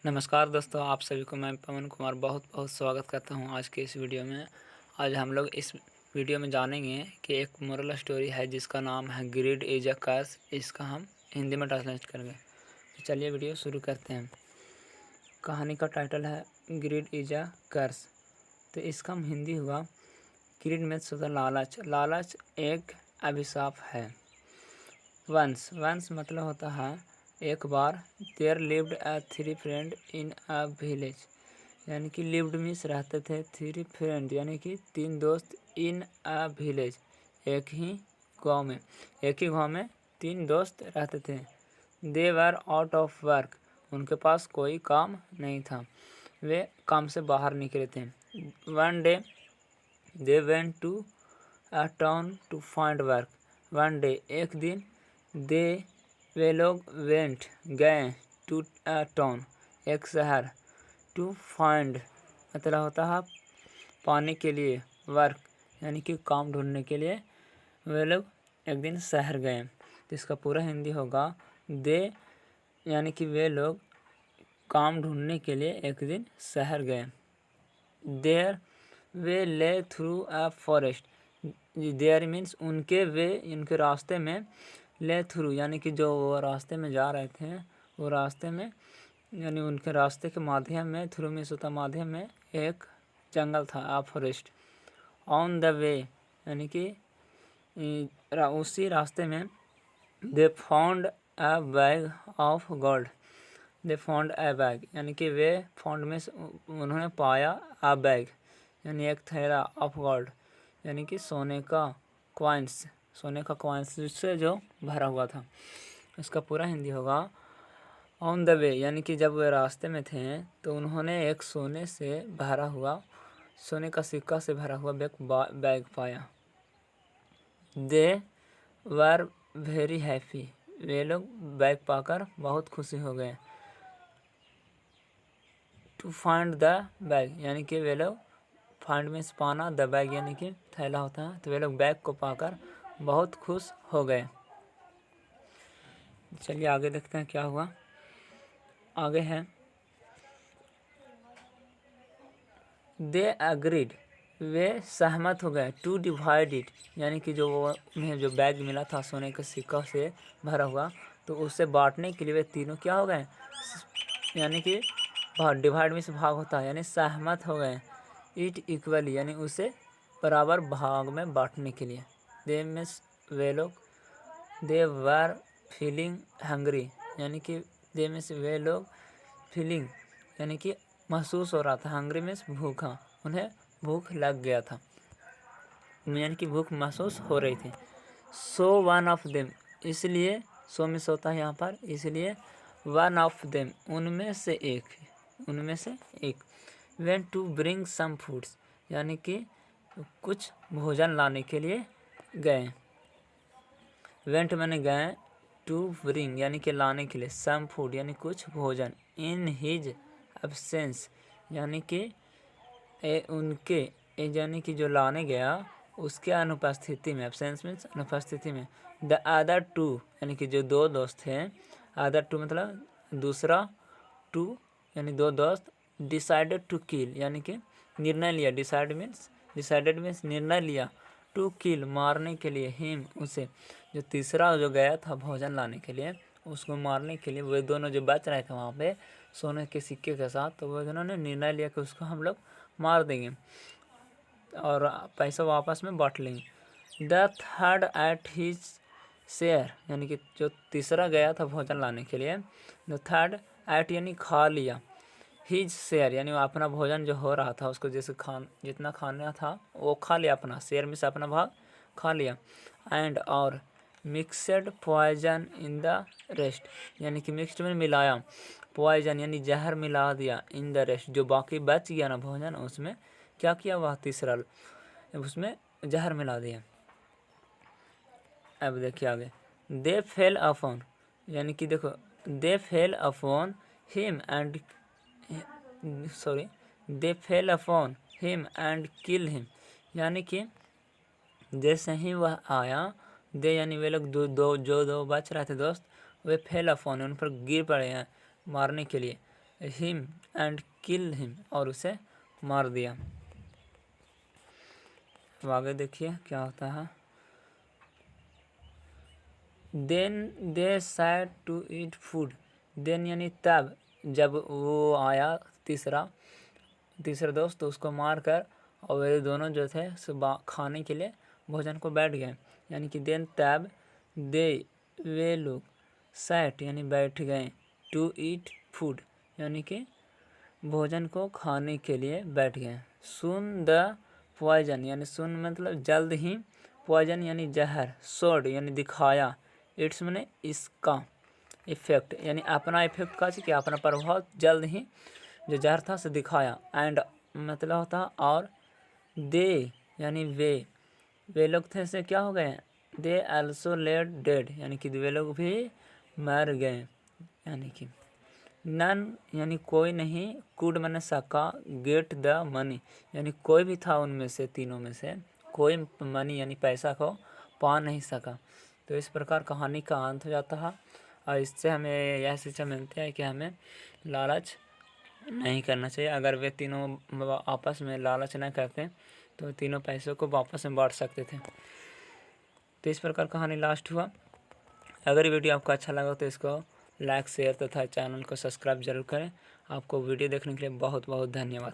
नमस्कार दोस्तों, आप सभी को मैं पवन कुमार बहुत बहुत स्वागत करता हूं आज के इस वीडियो में। आज हम लोग इस वीडियो में जानेंगे कि एक मोरल स्टोरी है जिसका नाम है ग्रीड इज अ कर्स। इसका हम हिंदी में ट्रांसलेट करेंगे। तो चलिए वीडियो शुरू करते हैं। कहानी का टाइटल है ग्रीड इज अ कर्स। तो इसका हिंदी हुआ ग्रीड में होता लालच। लालच एक अभिशाप है। वंस मतलब होता है एक बार। There lived a three friend in a village, यानी कि लिव्ड मीन्स रहते थे, थ्री फ्रेंड यानी कि तीन दोस्त, इन अ विलेज एक ही गांव में तीन दोस्त रहते थे। दे वर आउट ऑफ वर्क, उनके पास कोई काम नहीं था, वे काम से बाहर निकले थे। One day they went to a town to find work. One day एक दिन, वे लोग वेंट गए, टू अ टाउन एक शहर, टू फाइंड मतलब होता है पाने के लिए, वर्क यानी कि काम ढूंढने के लिए वे लोग एक दिन शहर गए। तो इसका पूरा हिंदी होगा दे यानी कि वे लोग काम ढूंढने के लिए एक दिन शहर गए। Their way lay through a forest. Their means उनके रास्ते में, ले थ्रू यानी कि जो वो रास्ते में जा रहे थे, वो रास्ते में यानी उनके रास्ते के माध्यम में, थ्रू मीन्स होता माध्यम में, एक जंगल था, आ फॉरेस्ट। ऑन द वे यानी कि उसी रास्ते में, they found a bag of gold. They found a bag यानी कि वे फाउंड में उन्होंने पाया, अ बैग यानी एक थैला, ऑफ गोल्ड यानी कि सोने का कॉइन्स से जो भरा हुआ था। इसका पूरा हिंदी होगा ऑन द वे यानी कि जब वे रास्ते में थे तो उन्होंने एक सोने का सिक्का से भरा हुआ बैग पाया। दे वर वेरी हैप्पी, वे लोग बैग पाकर बहुत खुशी हो गए। टू फाइंड द बैग यानी कि वे लोग, फाइंड मीन्स पाना, द बैग यानी कि थैला होता है, तो वे लोग बैग को पाकर बहुत खुश हो गए। चलिए आगे देखते हैं क्या हुआ। आगे है दे अग्रीड, वे सहमत हो गए, टू डिवाइड इट यानी कि जो उन्हें जो बैग मिला था सोने के सिक्का से भरा हुआ, तो उसे बांटने के लिए वे तीनों क्या हो गए, यानी कि डिवाइड में से भाग होता है, यानी सहमत हो गए। इट इक्वली यानी उसे बराबर भाग में बांटने के लिए। दे मीन्स वे लोग, दे वर फीलिंग हंग्री यानी कि दे मीन्स वे लोग, फीलिंग यानी कि महसूस हो रहा था, हंग्री मीन्स भूखा, उन्हें भूख लग गया था, यानी कि भूख महसूस हो रही थी। सो वन ऑफ देम, इसलिए सो मीन्स होता है यहाँ पर, इसलिए वन ऑफ देम उनमें से एक went to bring some foods यानी कि कुछ भोजन लाने के लिए गए। वेंट मैंने गए, टू ब्रिंग यानी कि लाने के लिए, सम फूड यानी कुछ भोजन, इन हिज एब्सेंस यानी कि उनके यानी कि जो लाने गया उसके अनुपस्थिति में, एब्सेंस मीन्स अनुपस्थिति में। द अदर टू यानी कि जो दो दोस्त थे, अदर टू मतलब दूसरा, टू यानी दो दोस्त, डिसाइडेड टू किल यानी कि निर्णय लिया, डिसाइडेड मीन्स निर्णय लिया, टू किल मारने के लिए, हिम उसे, जो तीसरा जो गया था भोजन लाने के लिए, उसको मारने के लिए। वे दोनों जो बच रहे थे वहाँ पे सोने के सिक्के के साथ, तो वो दोनों ने निर्णय लिया कि उसको हम लोग मार देंगे और पैसा वापस में बांट लेंगे। The third at his share यानी कि जो तीसरा गया था भोजन लाने के लिए, द थर्ड एट यानी खा लिया, हिज शेयर यानी वो अपना भोजन जो हो रहा था उसको जैसे जितना खाना था वो खा लिया, अपना शेयर में से अपना भाग खा लिया। एंड और mixed poison in the rest यानी कि मिक्सड में मिलाया, पॉइजन यानी जहर मिला दिया, इन द रेस्ट जो बाकी बच गया ना भोजन, उसमें क्या किया, वह तीसरा उसमें जहर मिला दिया। अब देखिए आगे, दे फेल अपॉन यानी कि देखो, they fell upon him and they fell upon him and kill him यानी कि जैसे ही वह आया, दे यानी वे लोग दो बच रहे थे दोस्त, वे फेल अपॉन उन पर गिर पड़े हैं मारने के लिए, हिम एंड किल हिम, और उसे मार दिया। अब आगे देखिए क्या होता है। Then they said to eat food, then यानी तब, जब वो आया तीसरा दोस्त, तो उसको मार कर और वे दोनों जो थे सुबह खाने के लिए भोजन को बैठ गए। यानी कि देन तब दे वे लोग सैट यानी बैठ गए, टू ईट फूड यानी कि भोजन को खाने के लिए बैठ गए। सुन द पॉइजन यानी सुन मतलब जल्द ही, पॉइजन यानी जहर, शोड यानी दिखाया, इट्स मैंने इसका इफेक्ट यानी अपना इफेक्ट का कि अपना प्रभाव जल्द ही जो जहर था से दिखाया। एंड मतलब होता और, दे यानी वे लोग थे से क्या हो गए, दे आल्सो लेड डेड यानी कि वे लोग भी मर गए। यानी कि नन यानी कोई नहीं, कुड मैंने सका, गेट द मनी यानी कोई भी था उनमें से, तीनों में से कोई मनी यानी पैसा को पा नहीं सका। तो इस प्रकार कहानी का अंत हो जाता है, और इससे हमें यह शिक्षा मिलती है कि हमें लालच नहीं करना चाहिए। अगर वे तीनों आपस में लालच न करते तो तीनों पैसों को वापस में बांट सकते थे। तो इस प्रकार कहानी लास्ट हुआ। अगर वीडियो आपको अच्छा लगा तो इसको लाइक शेयर तथा चैनल को सब्सक्राइब जरूर करें। आपको वीडियो देखने के लिए बहुत बहुत धन्यवाद।